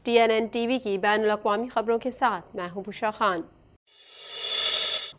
TNN TV کی بین الاقوامی خبروں کے ساتھ میں ہوں بشرا خان۔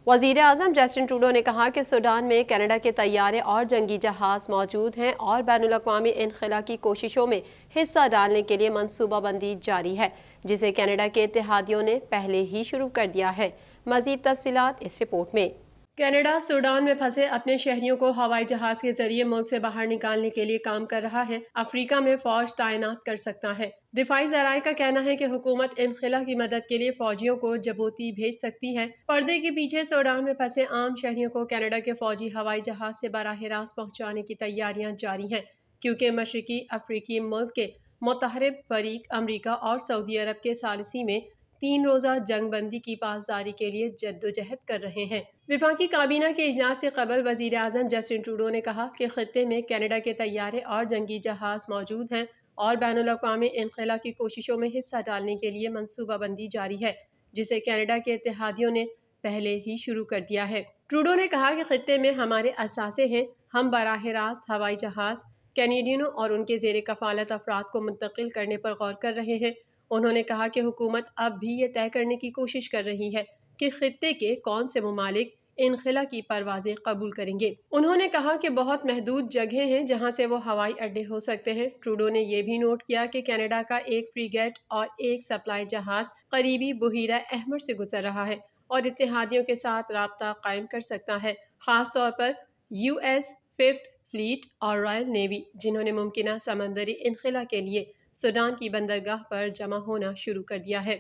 وزیر اعظم جسٹن ٹروڈو نے کہا کہ سوڈان میں کینیڈا کے طیارے اور جنگی جہاز موجود ہیں اور بین الاقوامی انخلا کی کوششوں میں حصہ ڈالنے کے لیے منصوبہ بندی جاری ہے، جسے کینیڈا کے اتحادیوں نے پہلے ہی شروع کر دیا ہے۔ مزید تفصیلات اس رپورٹ میں۔ کینیڈا سوڈان میں پھنسے اپنے شہریوں کو ہوائی جہاز کے ذریعے ملک سے باہر نکالنے کے لیے کام کر رہا ہے۔ افریقہ میں فوج تعینات کر سکتا ہے۔ دفاعی ذرائع کا کہنا ہے کہ حکومت انخلا کی مدد کے لیے فوجیوں کو جبوتی بھیج سکتی ہے۔ پردے کے پیچھے سوڈان میں پھنسے عام شہریوں کو کینیڈا کے فوجی ہوائی جہاز سے براہ راست پہنچانے کی تیاریاں جاری ہیں، کیونکہ مشرقی افریقی ملک کے متحرک فریق امریکہ اور سعودی عرب کے ثالثی میں 3 روزہ جنگ بندی کی پاسداری کے لیے جدوجہد کر رہے ہیں۔ وفاقی کابینہ کے اجلاس سے قبل وزیر اعظم جسٹن ٹروڈو نے کہا کہ خطے میں کینیڈا کے طیارے اور جنگی جہاز موجود ہیں اور بین الاقوامی انخلا کی کوششوں میں حصہ ڈالنے کے لیے منصوبہ بندی جاری ہے، جسے کینیڈا کے اتحادیوں نے پہلے ہی شروع کر دیا ہے۔ ٹروڈو نے کہا کہ خطے میں ہمارے اثاثے ہیں، ہم براہ راست ہوائی جہاز کینیڈینوں اور ان کے زیر کفالت افراد کو منتقل کرنے پر غور کر رہے ہیں۔ انہوں نے کہا کہ حکومت اب بھی یہ طے کرنے کی کوشش کر رہی ہے کہ خطے کے کون سے ممالک انخلا کی پروازیں قبول کریں گے۔ انہوں نے کہا کہ بہت محدود جگہیں ہیں جہاں سے وہ ہوائی اڈے ہو سکتے ہیں۔ ٹروڈو نے یہ بھی نوٹ کیا کہ کینیڈا کا ایک فریگیٹ اور ایک سپلائی جہاز قریبی بحیرہ احمر سے گزر رہا ہے اور اتحادیوں کے ساتھ رابطہ قائم کر سکتا ہے، خاص طور پر US 5th فلیٹ اور رائل نیوی، جنہوں نے ممکنہ سمندری انخلا کے لیے سوڈان کی بندرگاہ پر جمع ہونا شروع کر دیا ہے۔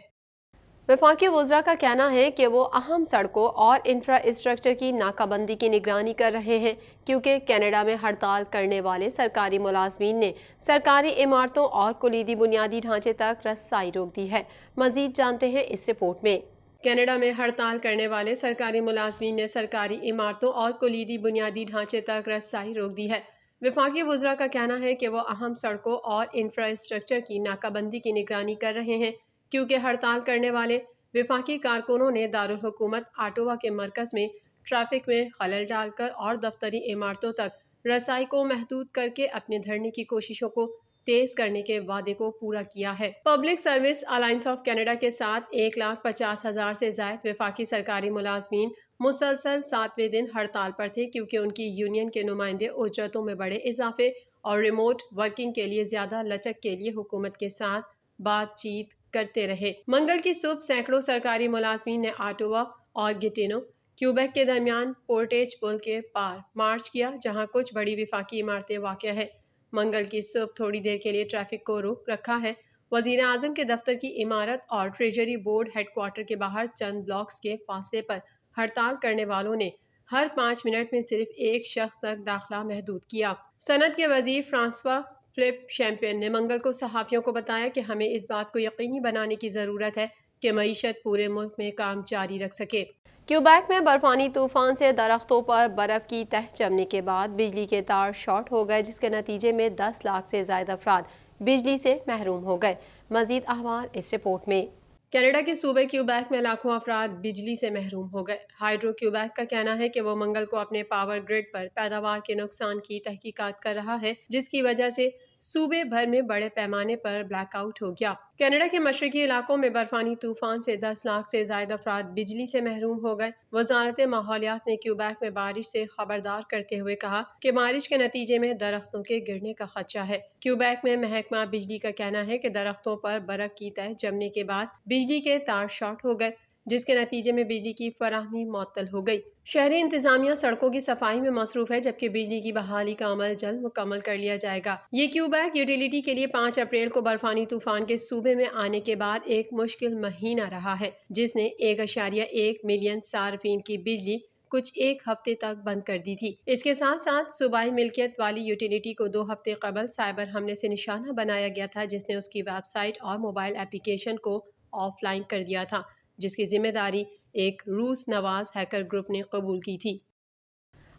وفاقی وزراء کا کہنا ہے کہ وہ اہم سڑکوں اور انفراسٹرکچر کی ناکہ بندی کی نگرانی کر رہے ہیں، کیونکہ کینیڈا میں ہڑتال کرنے والے سرکاری ملازمین نے سرکاری عمارتوں اور کلیدی بنیادی ڈھانچے تک رسائی روک دی ہے۔ مزید جانتے ہیں اس رپورٹ میں۔ کینیڈا میں ہڑتال کرنے والے سرکاری ملازمین نے سرکاری عمارتوں اور کلیدی بنیادی ڈھانچے تک رسائی روک دی ہے۔ وفاقی وزراء کا کہنا ہے کہ وہ اہم سڑکوں اور انفراسٹرکچر کی ناکہ بندی کی نگرانی کر رہے ہیں، کیونکہ ہڑتال کرنے والے وفاقی کارکنوں نے دارالحکومت آٹوا کے مرکز میں ٹریفک میں خلل ڈال کر اور دفتری عمارتوں تک رسائی کو محدود کر کے اپنے دھرنے کی کوششوں کو تیز کرنے کے وعدے کو پورا کیا ہے۔ Public service alliance of Canada کے ساتھ 1,50,000 سے زائد وفاقی سرکاری ملازمین مسلسل 7ویں دن ہڑتال پر تھے، کیونکہ ان کی یونین کے نمائندے اجرتوں میں بڑے اضافے اور ریموٹ ورکنگ کے لیے زیادہ لچک کے لیے حکومت کے ساتھ بات چیت کرتے رہے۔ منگل کی صبح سینکڑوں سرکاری ملازمین نے آٹوا اور گٹینو، کیوبیک کے درمیان پورٹیج پل کے پار مارچ کیا، جہاں کچھ بڑی وفاقی عمارتیں واقع ہیں۔ منگل کی صبح تھوڑی دیر کے لیے ٹریفک کو روک رکھا ہے۔ وزیر اعظم کے دفتر کی عمارت اور ٹریجری بورڈ ہیڈ کوارٹر کے باہر چند بلاکس کے فاصلے پر ہڑتال کرنے والوں نے ہر 5 منٹ میں صرف ایک شخص تک داخلہ محدود کیا۔ صنعت کے وزیر فرانسوا فلپ شیمپین نے منگل کو صحافیوں کو بتایا کہ ہمیں اس بات کو یقینی بنانے کی ضرورت ہے کہ معیشت پورے ملک میں کام جاری رکھ سکے۔ کیوبیک میں برفانی طوفان سے درختوں پر برف کی تہ جمنے کے بعد بجلی کے تار شارٹ ہو گئے، جس کے نتیجے میں 10 لاکھ سے زائد افراد بجلی سے محروم ہو گئے۔ مزید احوال اس رپورٹ میں۔ کینیڈا کے صوبے کیوبیک میں لاکھوں افراد بجلی سے محروم ہو گئے۔ ہائیڈرو کیوبیک کا کہنا ہے کہ وہ منگل کو اپنے پاور گرڈ پر پیداوار کے نقصان کی تحقیقات کر رہا ہے، جس کی وجہ سے صوبے بھر میں بڑے پیمانے پر بلیک آؤٹ ہو گیا۔ کینیڈا کے مشرقی علاقوں میں برفانی طوفان سے 10 لاکھ سے زائد افراد بجلی سے محروم ہو گئے۔ وزارت ماحولیات نے کیوبیک میں بارش سے خبردار کرتے ہوئے کہا کہ بارش کے نتیجے میں درختوں کے گرنے کا خدشہ ہے۔ کیوبیک میں محکمہ بجلی کا کہنا ہے کہ درختوں پر برف کی تہ جمنے کے بعد بجلی کے تار شارٹ ہو گئے، جس کے نتیجے میں بجلی کی فراہمی معطل ہو گئی۔ شہری انتظامیہ سڑکوں کی صفائی میں مصروف ہے، جبکہ بجلی کی بحالی کا عمل جلد مکمل کر لیا جائے گا۔ یہ کیوبیک یوٹیلیٹی کے لیے 5 اپریل کو برفانی طوفان کے صوبے میں آنے کے بعد ایک مشکل مہینہ رہا ہے، جس نے 1.1 ملین صارفین کی بجلی کچھ ایک ہفتے تک بند کر دی تھی۔ اس کے ساتھ ساتھ صوبائی ملکیت والی یوٹیلیٹی کو 2 ہفتے قبل سائبر حملے سے نشانہ بنایا گیا تھا، جس نے اس کی ویب سائٹ اور موبائل اپلیکیشن کو آف لائن کر دیا تھا، جس کی ذمہ داری ایک روس نواز ہیکر گروپ نے قبول کی تھی۔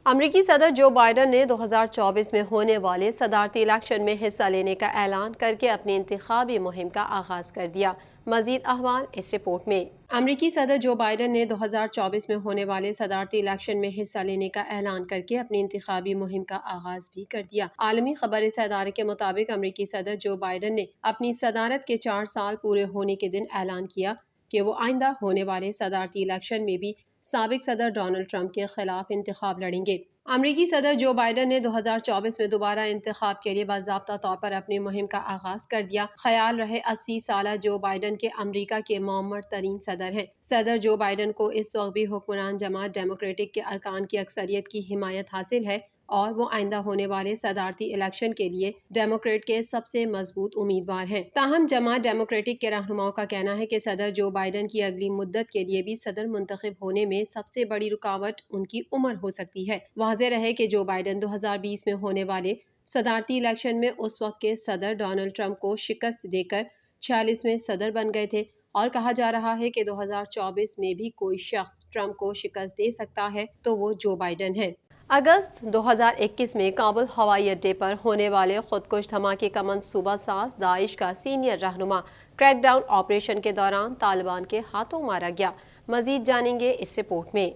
امریکی صدر جو بائیڈن نے 2024 میں ہونے والے صدارتی الیکشن میں حصہ لینے کا اعلان کر کے اپنی انتخابی مہم کا آغاز کر دیا۔ مزید احوال اس رپورٹ میں۔ امریکی صدر جو بائیڈن نے 2024 میں ہونے والے صدارتی الیکشن میں حصہ لینے کا اعلان کر کے اپنی انتخابی مہم کا آغاز بھی کر دیا۔ عالمی خبر رساں ادارے کے مطابق امریکی صدر جو بائیڈن نے اپنی صدارت کے 4 سال پورے ہونے کے دن اعلان کیا کہ وہ آئندہ ہونے والے صدارتی الیکشن میں بھی سابق صدر ڈونلڈ ٹرمپ کے خلاف انتخاب لڑیں گے۔ امریکی صدر جو بائیڈن نے 2024 میں دوبارہ انتخاب کے لیے باضابطہ طور پر اپنی مہم کا آغاز کر دیا۔ خیال رہے 80 سالہ جو بائیڈن کے امریکہ کے معمر ترین صدر ہیں۔ صدر جو بائیڈن کو اس وقت بھی حکمران جماعت ڈیموکریٹک کے ارکان کی اکثریت کی حمایت حاصل ہے اور وہ آئندہ ہونے والے صدارتی الیکشن کے لیے ڈیموکریٹ کے سب سے مضبوط امیدوار ہیں۔ تاہم جماعت ڈیموکریٹک کے رہنماؤں کا کہنا ہے کہ صدر جو بائیڈن کی اگلی مدت کے لیے بھی صدر منتخب ہونے میں سب سے بڑی رکاوٹ ان کی عمر ہو سکتی ہے۔ واضح رہے کہ جو بائیڈن 2020 میں ہونے والے صدارتی الیکشن میں اس وقت کے صدر ڈونلڈ ٹرمپ کو شکست دے کر 46ویں صدر بن گئے تھے اور کہا جا رہا ہے کہ 2024 میں بھی کوئی شخص ٹرمپ کو شکست دے سکتا ہے تو وہ جو بائیڈن ہے۔ اگست 2021 میں کابل ہوائی اڈے پر ہونے والے خودکش دھماکے کا منصوبہ ساز داعش کا سینئر رہنما کریک ڈاؤن آپریشن کے دوران طالبان کے ہاتھوں مارا گیا۔ مزید جانیں گے اس رپورٹ میں۔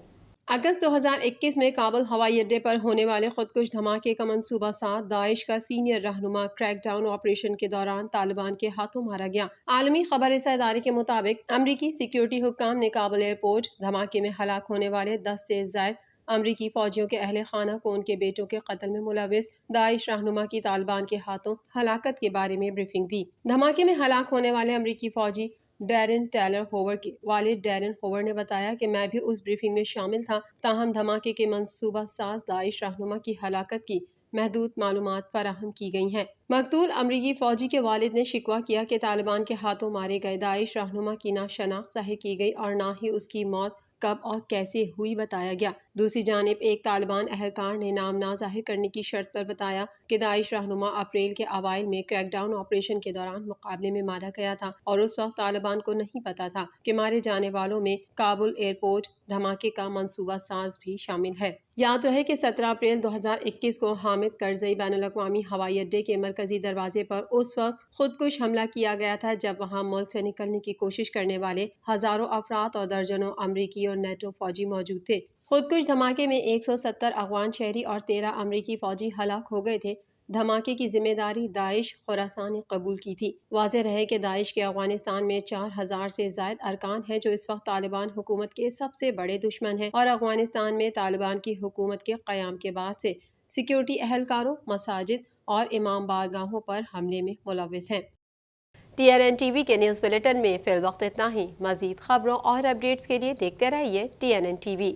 اگست 2021 میں کابل ہوائی اڈے پر ہونے والے خودکش دھماکے کا منصوبہ ساز داعش کا سینئر رہنما کریک ڈاؤن آپریشن کے دوران طالبان کے ہاتھوں مارا گیا۔ عالمی خبر رساں ادارے کے مطابق امریکی سیکیورٹی حکام نے کابل ایئرپورٹ دھماکے میں ہلاک ہونے والے 10 سے زائد امریکی فوجیوں کے اہل خانہ کو ان کے بیٹوں کے قتل میں ملوث داعش رہنما کی طالبان کے ہاتھوں ہلاکت کے بارے میں بریفنگ دی۔ دھماکے میں ہلاک ہونے والے امریکی فوجی ڈیرن ٹیلر ہوور کے والد ڈیرن ہوور نے بتایا کہ میں بھی اس بریفنگ میں شامل تھا، تاہم دھماکے کے منصوبہ ساز داعش رہنما کی ہلاکت کی محدود معلومات فراہم کی گئی ہیں۔ مقتول امریکی فوجی کے والد نے شکوہ کیا کہ طالبان کے ہاتھوں مارے گئے داعش رہنما کی نہ شناخت ظاہر کی گئی اور نہ ہی اس کی موت کب اور کیسے ہوئی بتایا گیا۔ دوسری جانب ایک طالبان اہلکار نے نام نہ ظاہر کرنے کی شرط پر بتایا کہ داعش رہنما اپریل کے اوائل میں کریک ڈاؤن آپریشن کے دوران مقابلے میں مارا گیا تھا اور اس وقت طالبان کو نہیں پتا تھا کہ مارے جانے والوں میں کابل ایئرپورٹ دھماکے کا منصوبہ ساز بھی شامل ہے۔ یاد رہے کہ 17 اپریل 2021 کو حامد کرزئی بین الاقوامی ہوائی اڈے کے مرکزی دروازے پر اس وقت خودکش حملہ کیا گیا تھا جب وہاں ملک سے نکلنے کی کوشش کرنے والے ہزاروں افراد اور درجنوں امریکی اور نیٹو فوجی موجود تھے۔ خودکش دھماکے میں 170 افغان شہری اور 13 امریکی فوجی ہلاک ہو گئے تھے۔ دھماکے کی ذمہ داری داعش خراسان نے قبول کی تھی۔ واضح رہے کہ داعش کے افغانستان میں 4000 سے زائد ارکان ہیں جو اس وقت طالبان حکومت کے سب سے بڑے دشمن ہیں اور افغانستان میں طالبان کی حکومت کے قیام کے بعد سے سیکیورٹی اہلکاروں، مساجد اور امام بارگاہوں پر حملے میں ملوث ہیں۔ TNN ٹی وی کے نیوز بلیٹن میں فی الوقت اتنا ہی۔ مزید خبروں اور اپڈیٹس کے لیے دیکھتے رہیے TNN ٹی وی۔